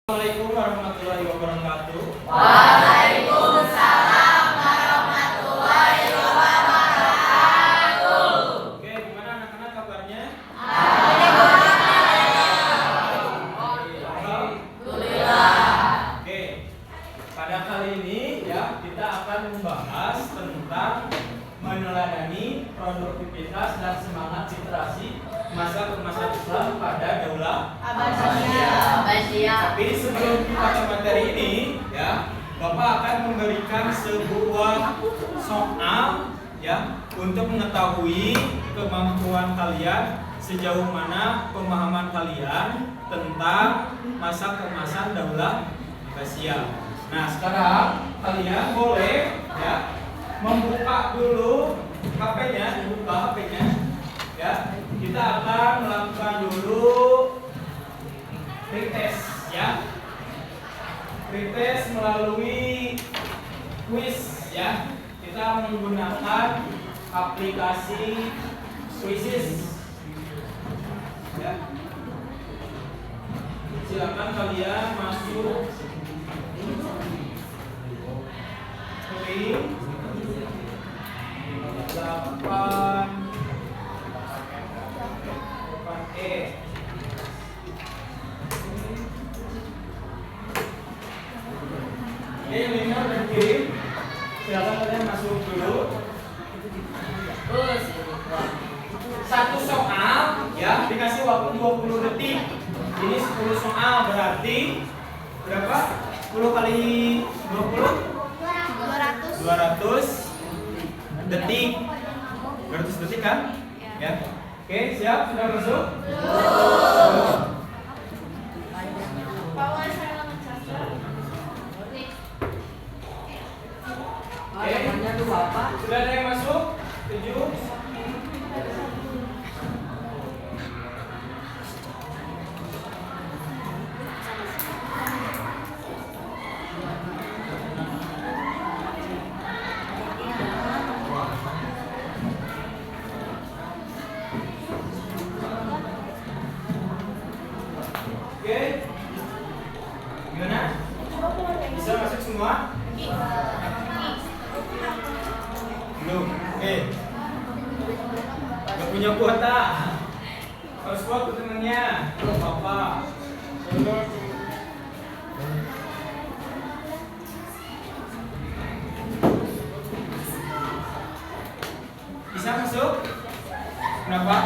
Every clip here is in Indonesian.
Assalamualaikum warahmatullahi wabarakatuh. Waalaikumsalam warahmatullahi wabarakatuh. Oke, gimana anak-anak kabarnya? Alhamdulillah. Oke, pada kali ini ya kita akan membahas tentang meneladani produktivitas dan semangat literasi masa keemasan Islam pada Daulah Abbasiyah. Tapi sebelum kita ke materi ini, ya, Bapak akan memberikan sebuah soal, ya, untuk mengetahui kemampuan kalian sejauh mana pemahaman kalian tentang masa keemasan Daulah Abbasiyah. Nah, sekarang kalian boleh, ya, membuka dulu HP-nya, ya. Kita akan melakukan dulu pretest, ya. Pretest melalui quiz, ya. Kita menggunakan aplikasi Quizizz, ya. Silakan kalian masuk ke link 8E. Oke, linknya udah dikirim. Silakan kalian masuk dulu. Satu soal, ya, dikasih waktu 20 detik. Ini 10 soal berarti berapa? 10 kali 20? 200 detik. 200 detik kan? Ya. Oke, siap? Sudah masuk? Sudah ada yang masuk? 7. Oke. Gimana? Bisa masuk semua? Belum. Oke. Gak punya kuota. Harus kuat tuh temennya. Belum apa. Bisa masuk? Kenapa?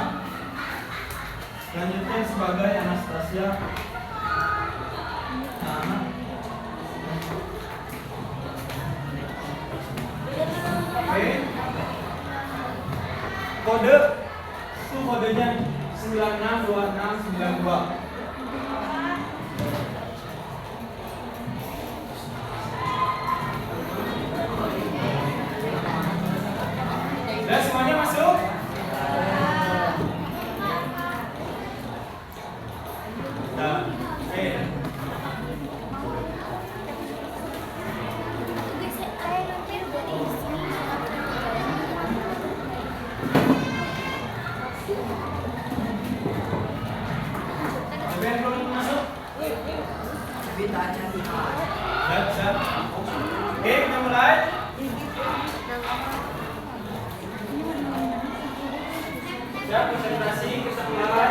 Selanjutnya sebagai Anastasia. Oke. Kode itu kodenya 962692. Sudah semuanya masuk? Nah, oke. Kalian belum masuk? Siap. Oke, kita mulai. Siap, konsentrasi, kita mulai.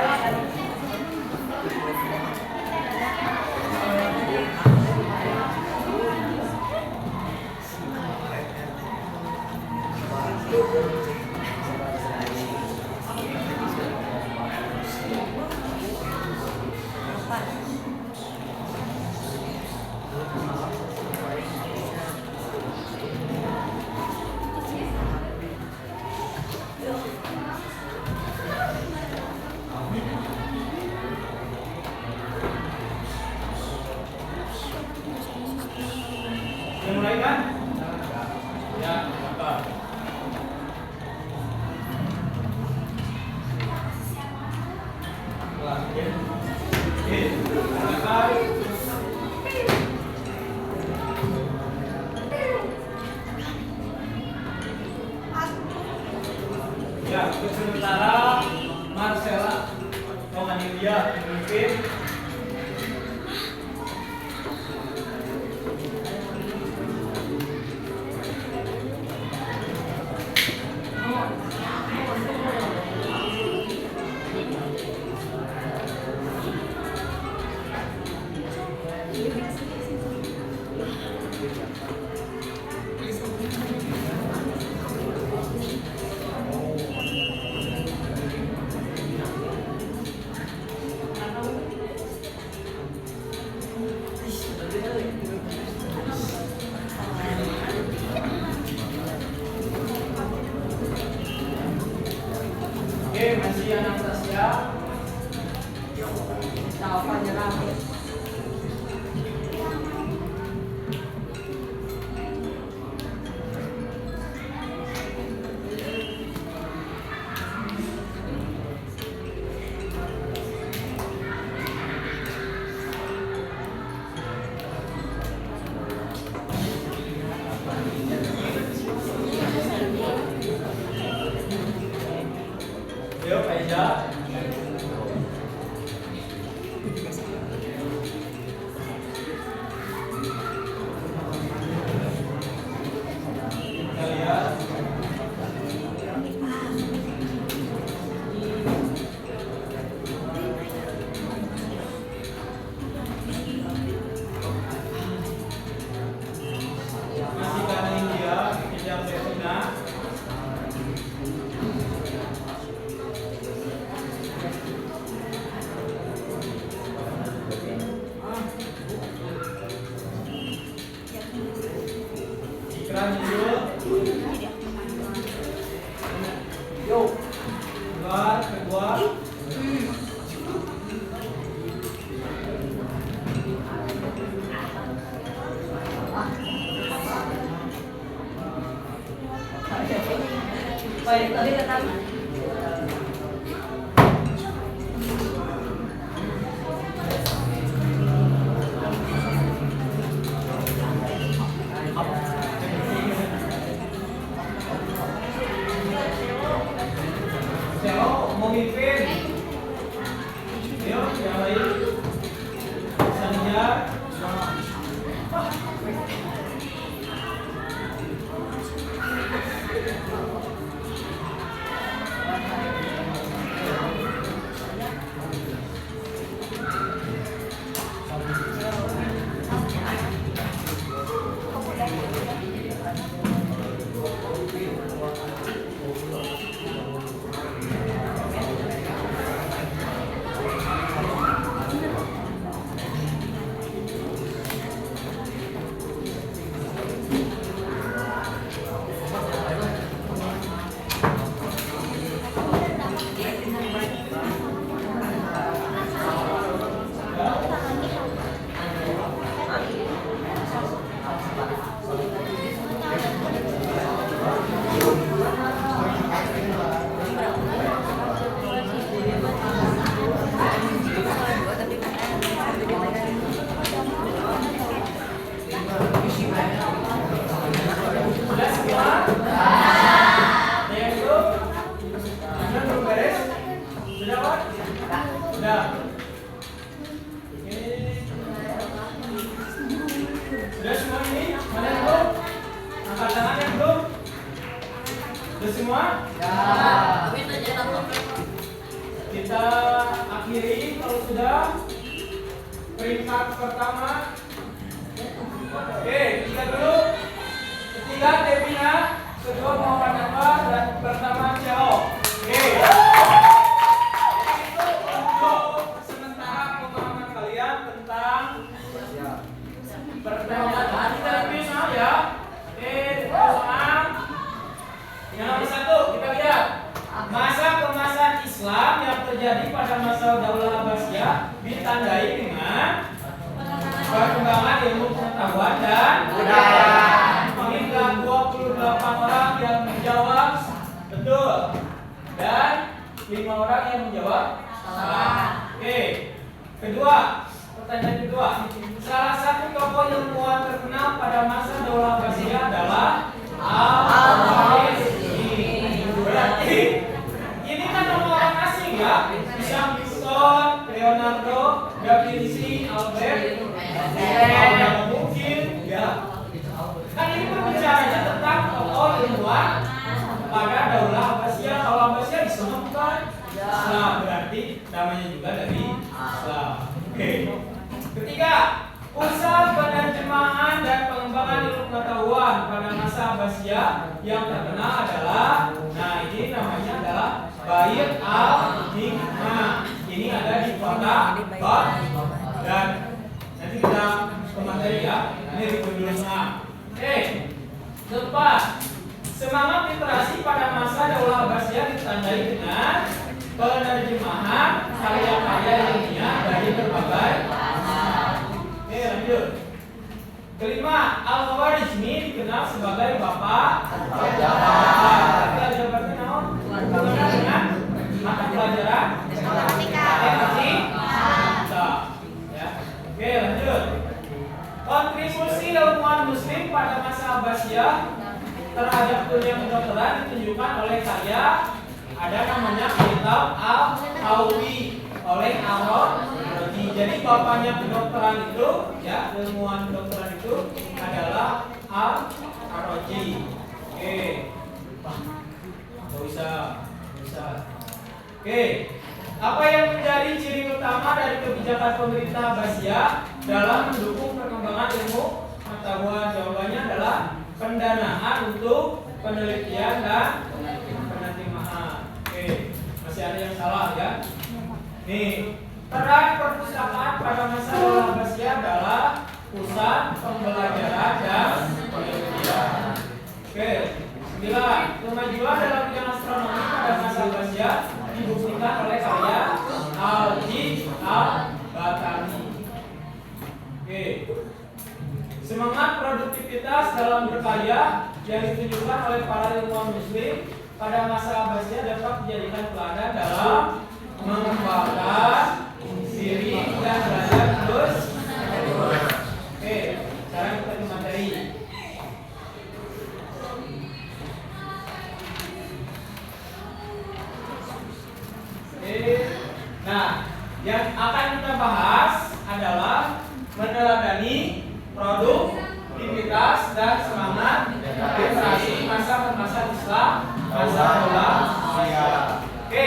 Memimpin. Ayo, yang lain. Sania. Sudah semua ini? Mana yang belum? Angkat tangan yang belum? Sudah semua? Kita akhiri kalau sudah. Peringkat pertama. Oke, tiga dulu. Ketiga Devina, kedua Muhammad Anwar, dan pertama Ciao. Oke. Itu untuk sementara pemahaman kalian tentang pertanyaan kita bisa ya. Soal yang nomor 1 kita lihat masa kemasan Islam yang terjadi pada masa Daulah Abbasiyah ditandai dengan perkembangan ilmu pengetahuan dan budaya. Inilah 28 orang yang menjawab betul dan 5 orang yang menjawab salah. Oke. Kedua, pertanyaan kedua. Salah satu tokoh ilmuwan terkenal pada masa Daulah Abbasiyah adalah Al-Khwarizmi. Berarti ini kan nama orang asing ya. Isaac Newton, Leonardo da Vinci, Albert Einstein, mungkin ya. Kan ini berbicaranya tentang tokoh ilmuwan pada Daulah Abbasiyah. Daulah Abbasiyah Islam bukan? Islam, berarti namanya juga dari Islam. Oke. Ketiga, usaha penerjemahan dan pengembangan ilmu pengetahuan pada masa Abbasiyah yang terkenal adalah, nah ini namanya adalah Bait al-Hikmah. Ini ada di kota Baghdad. Dan nanti kita ke materi ya. Ini di dulu semua. Keempat, semangat literasi pada masa Daulah Abbasiyah ditandai dengan penerjemahan karya-karya ilmiah dari berbagai lanjut. Kelima, Al-Khwarizmi dikenal sebagai bapak aljabar. Aljabar itu naon? Berhubungan dengan mata pelajaran matematika. Ya. Oke, lanjut. Kontribusi ilmuwan muslim pada masa Abbasiyah terhadap dunia kedokteran ditunjukkan oleh karya ada namanya Kitab Al-Hawi oleh Al-Raji. Jadi bapaknya kedokteran itu, ya, ilmuwan kedokteran itu adalah Al-Raji. Oke. Bisa. Oke. Apa yang menjadi ciri utama dari kebijakan pemerintah Abbasiyah dalam mendukung perkembangan ilmu pengetahuan? Jawabannya adalah pendanaan untuk penelitian dan penerimaan. Oke. Masih ada yang salah ya? Nih, peran perpustakaan pada masa Daulah Abbasiyah adalah pusat pembelajaran dan penelitian. Oke, 9. Kemajuan dalam bidang astronomi pada masa Abbasiyah dibuktikan oleh karya Al-Jid Al-Batani. Oke. Semangat produktivitas dalam berkarya yang ditunjukkan oleh para ilmuwan muslim pada masa Abbasiyah dapat dijadikan teladan dalam mengembangkan diri dan belajar terus. Oke, sekarang kita ke materi. Nah, yang akan kita bahas adalah meneladani produktivitas dan semangat generasi masa keemasan Islam masa Daulah Abbasiyah. Oke,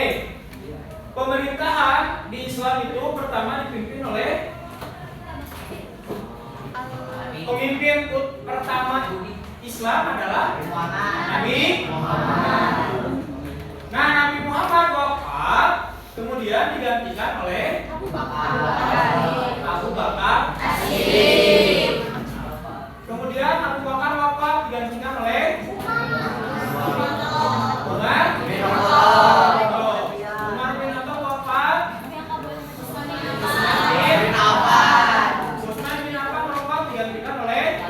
pemerintahan di Islam itu pertama dipimpin oleh pemimpin pertama Islam adalah Nabi Muhammad. Nah, Nabi Muhammad wafat, kemudian digantikan oleh Abu Bakar As-Siddiq. Kemudian Abu Bakar wafat, digantikan oleh Umar bin Khattab. Umar bin Khattab wafat, Utsman bin Affan wafat, digantikan oleh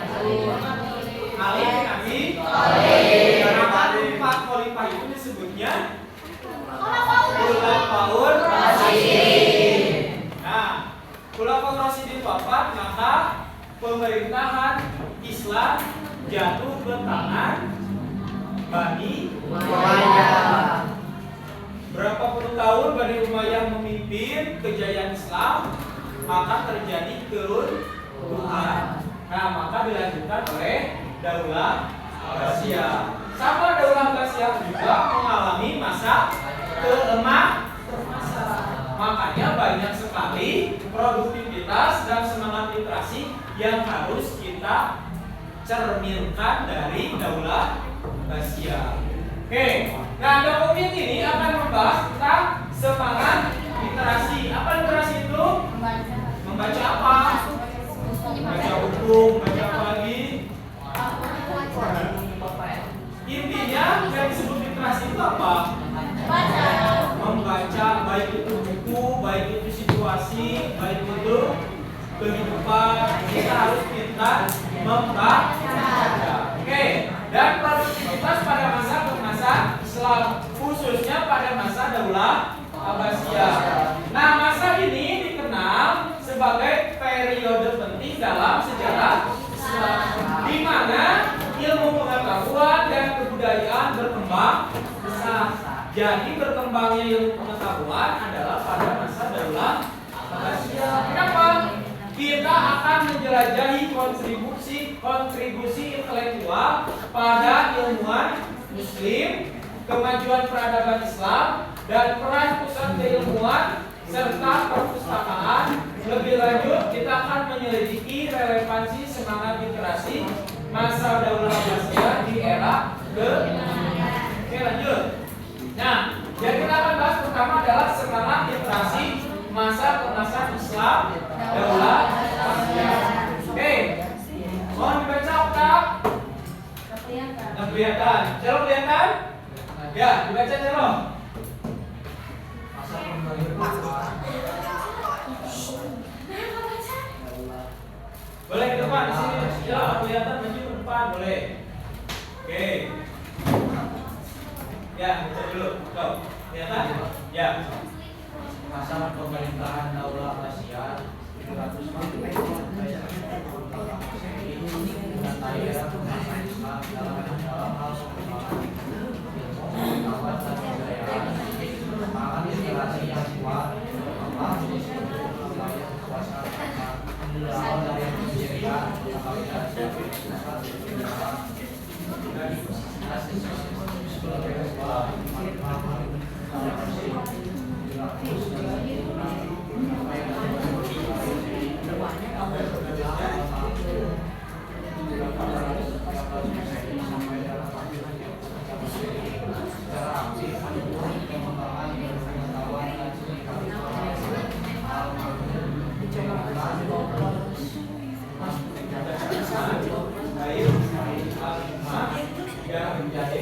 Ali bin Abi Thalib. Kenapa empat khalifah itu disebutnya Khulafaur Rasyidin? Nah, Khulafaur Rasyidin wafat, maka pemerintahan Islam jatuh ke tangan Bani Umayyah. Berapa puluh tahun Bani Umayyah memimpin kejayaan Islam, maka terjadi keruntuhan. Nah, maka dilanjutkan oleh Daulah Abbasiyah. Sama Daulah Abbasiyah juga mengalami masa keemasan. Makanya banyak sekali produktivitas dan semangat literasi yang harus kita cerminkan dari Daulah Abbasiyah. Oke, nah dokumen ini akan membahas tentang semangat literasi. Apa literasi itu? Membaca apa? Membaca buku, membaca apa lagi? Intinya yang disebut literasi itu apa? Membaca, baik itu buku, baik itu situasi, baik itu kehidupan. Kita harus pintar membaca. Oke, dan produktivitas pada masa keemasan Islam, khususnya pada masa Daulah Abbasiyah. Nah, masa ini dikenal sebagai periode penting dalam sejarah Islam, di mana ilmu pengetahuan dan kebudayaan berkembang besar. Jadi berkembangnya ilmu pengetahuan adalah pada masa Daulah Abbasiyah. Kenapa? Kita akan menjelajahi kontribusi intelektual pada ilmuwan Muslim, kemajuan peradaban Islam, dan peran pusat keilmuan serta perpustakaan. Lebih lanjut, kita akan menyelidiki relevansi semangat literasi masa Daulah Abbasiyah di era Oke, lanjut. Nah, yang kita akan bahas pertama adalah semangat literasi masa keemasan Islam Daulah Abbasiyah. Oke, mohon dibaca Oktav. Kelihatan, Celo kelihatan? Ya, dibaca Celo. Boleh ke depan di sini. Celo kelihatan, maju ke depan boleh. Oke. Ya, baca dulu. Tuh, kelihatan? Ya. Masa pemerintahan Daulah Abbasiyah 700 dengan daerah kemasan Islam dalam hal perkembangan pengetahuan dan kebudayaan, semangat literasi yang kuat, membangun upaya kekuasaan berawal dari pendirian kepala dan yang menjadi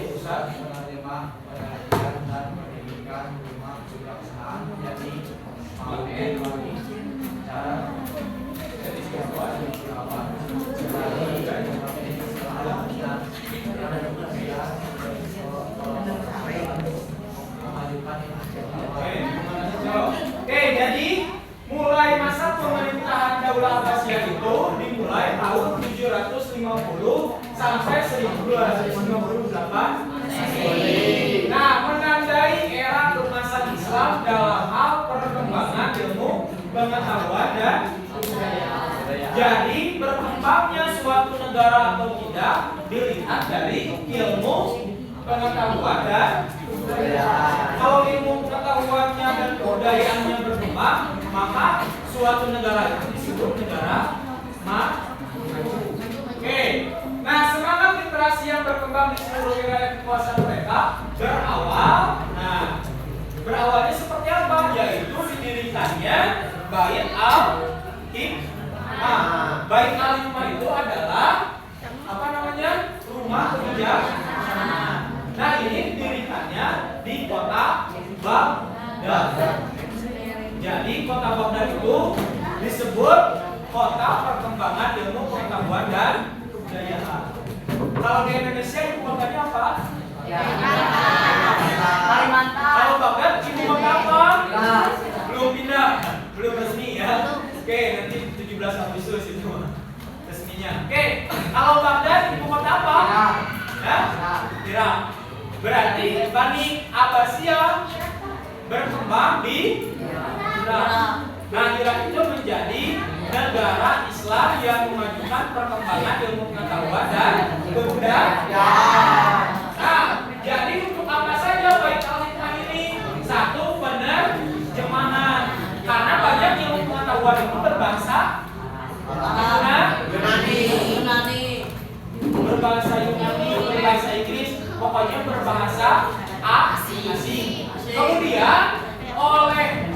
sampai 1258 Masehi. Nah, menandai era keemasan Islam dalam hal perkembangan ilmu pengetahuan dan budaya. Jadi berkembangnya suatu negara atau tidak dilihat dari ilmu pengetahuan dan budaya. Kalau ilmu pengetahuannya dan kebudayaannya berkembang, maka suatu negara itu disebut negara maju. Oke. Nah, semangat literasi yang berkembang di seluruh wilayah kekuasaan mereka berawalnya seperti apa? Yaitu didirikannya Bait al-Hikmah. Bait al-Hikmah itu adalah apa namanya? Rumah kebijaksanaan. Nah, ini didirikannya di kota Baghdad. Jadi kota Baghdad itu disebut kota perkembangan ilmu pengetahuan dan kebudayaan. Kalau di Indonesia ibu kotanya apa? Kalimantan. Kalau Baghdad ibu kota apa? Belum pindah, belum resmi ya. Oke, nanti 17 Agustus itu resminya. Oke, kalau Baghdad ibu kota apa? Irak. Berarti Bani Abbasiyah berkembang di Irak. Nah, Irak itu menjadi negara Islam yang memajukan perkembangan ilmu pengetahuan dan kebudayaan. Nah, jadi untuk apa saja Bait al-Hikmah ini? Satu, penerjemahan. Karena banyak ilmu pengetahuan itu berbahasa Yunani, berbahasa Yunani, berbahasa Inggris, pokoknya berbahasa asing. Kemudian oleh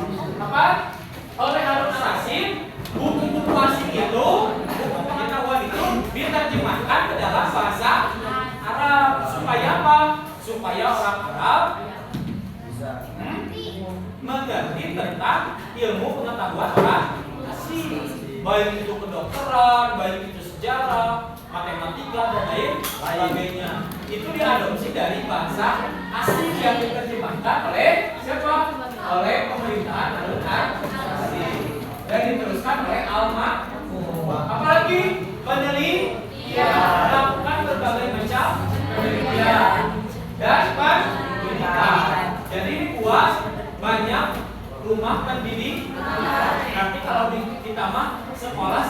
Harun al-Rasyid, buku-buku asing itu, buku pengetahuan itu diterjemahkan ke dalam bahasa Arab. Supaya apa? Supaya orang Arab mengerti tentang ilmu pengetahuan orang asing, baik itu kedokteran, baik itu sejarah, matematika dan lain sebagainya. Itu diadopsi dari bahasa asing yang diterjemahkan oleh siapa? Oleh pemerintahan Harun al-Rasyid dan diteruskan oleh Al-Makmum. Apalagi penelitian, melakukan berbagai macam penelitian dan pendidikan. Jadi dibuat banyak rumah pendidikan. Nanti kalau di kita mah sekolah.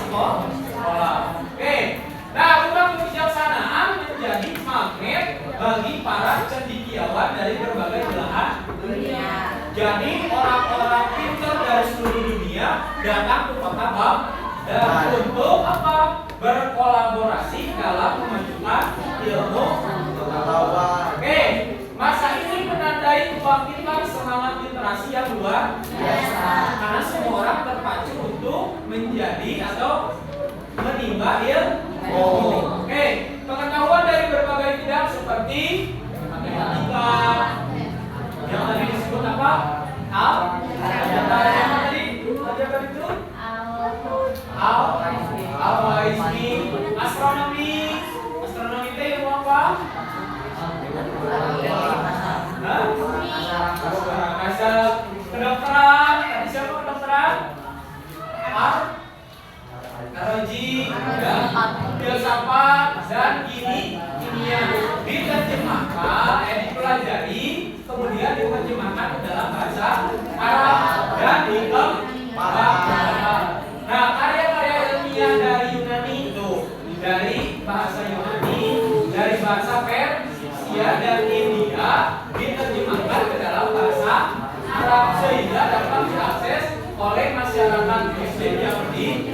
Oke. Nah, rumah kebijaksanaan menjadi magnet bagi para cendekiawan dari berbagai belahan dunia. Jadi orang-orang pintar dari seluruh dunia datang ke kota Baghdad untuk apa? Berkolaborasi dalam memajukan ilmu pengetahuan. Oke, masa ini menandai kebangkitan semangat literasi yang luar biasa. Karena semua orang terpacu untuk menjadi atau menimba ilmu. Oke, pengetahuan dari berbagai bidang seperti matematika, yang tadi disebut apa? Aljabar itu Al-Waizmi. Astronomi itu ilmu apa? Kedokteran, tadi siapa kedokteran? Araji, filsafat dan kimia diterjemahkan, dipelajari, kemudian diterjemahkan ke dalam bahasa Arab dan dikembangkan. Nah, karya-karya ilmiah dari Yunani itu, dari bahasa Yunani, dari bahasa Persia dan India diterjemahkan ke dalam bahasa Arab sehingga dapat diakses oleh masyarakat Muslim yang di.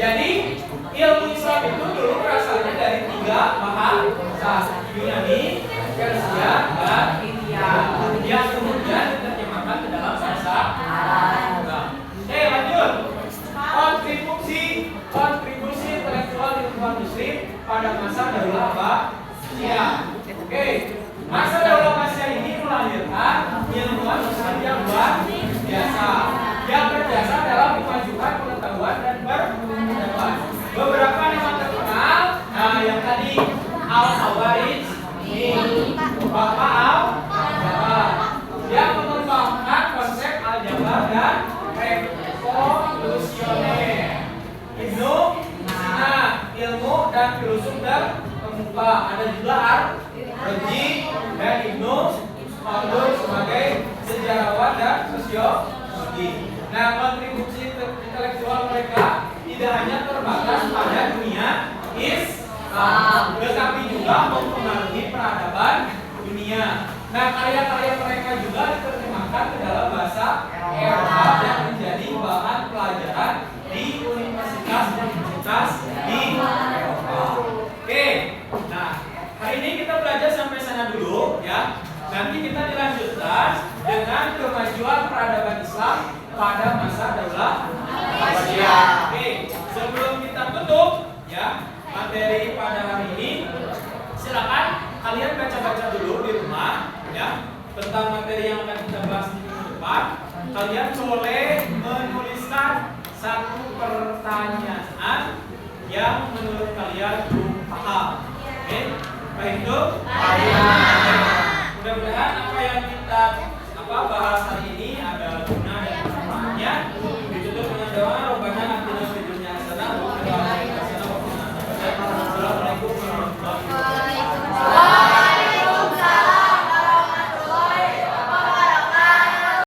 Jadi ilmu Islam itu dulu berasalnya dari 3 bahasa, Yunani, Persia, dan India, yang kemudian diterjemahkan ke dalam bahasa Arab. Lanjut. Kontribusi intelektual ilmuwan Muslim pada masa Daulah Abbasiyah. Oke, masa Daulah Abbasiyah ini melahirkan ilmuwan Muslim yang luar biasa, yang berjasa dalam memajukan pengetahuan dan peradaban. Beberapa nama terkenal, yang tadi Al-Khawarizmi, Bapak Al-Jabar, yang mengembangkan konsep aljabar dan revolusioner. Ibnu Sina, ilmu dan filosof dan pemuka. Ada juga Ar-Razi dan Ibnu Khaldun sebagai sejarawan dan sosiologi. Nah, kontribusi intelektual mereka tidak hanya terbatas pada dunia Islam, tetapi juga mempengaruhi peradaban dunia. Nah, karya-karya mereka juga diterjemahkan ke dalam bahasa Eropa dan menjadi bahan pelajaran di universitas di Eropa. Oke, nah hari ini kita belajar sampai sana dulu ya. Nanti kita dilanjutkan dengan kemajuan peradaban Islam pada masa Daulah Abbasiyah. Oke, sebelum kita tutup ya materi pada hari ini, silakan kalian baca-baca dulu di rumah ya tentang materi yang akan kita bahas di minggu depan. Kalian boleh menuliskan satu pertanyaan yang menurut kalian belum paham. Oke, baik itu. Mudah-mudahan apa yang kita bahas hari ini adalah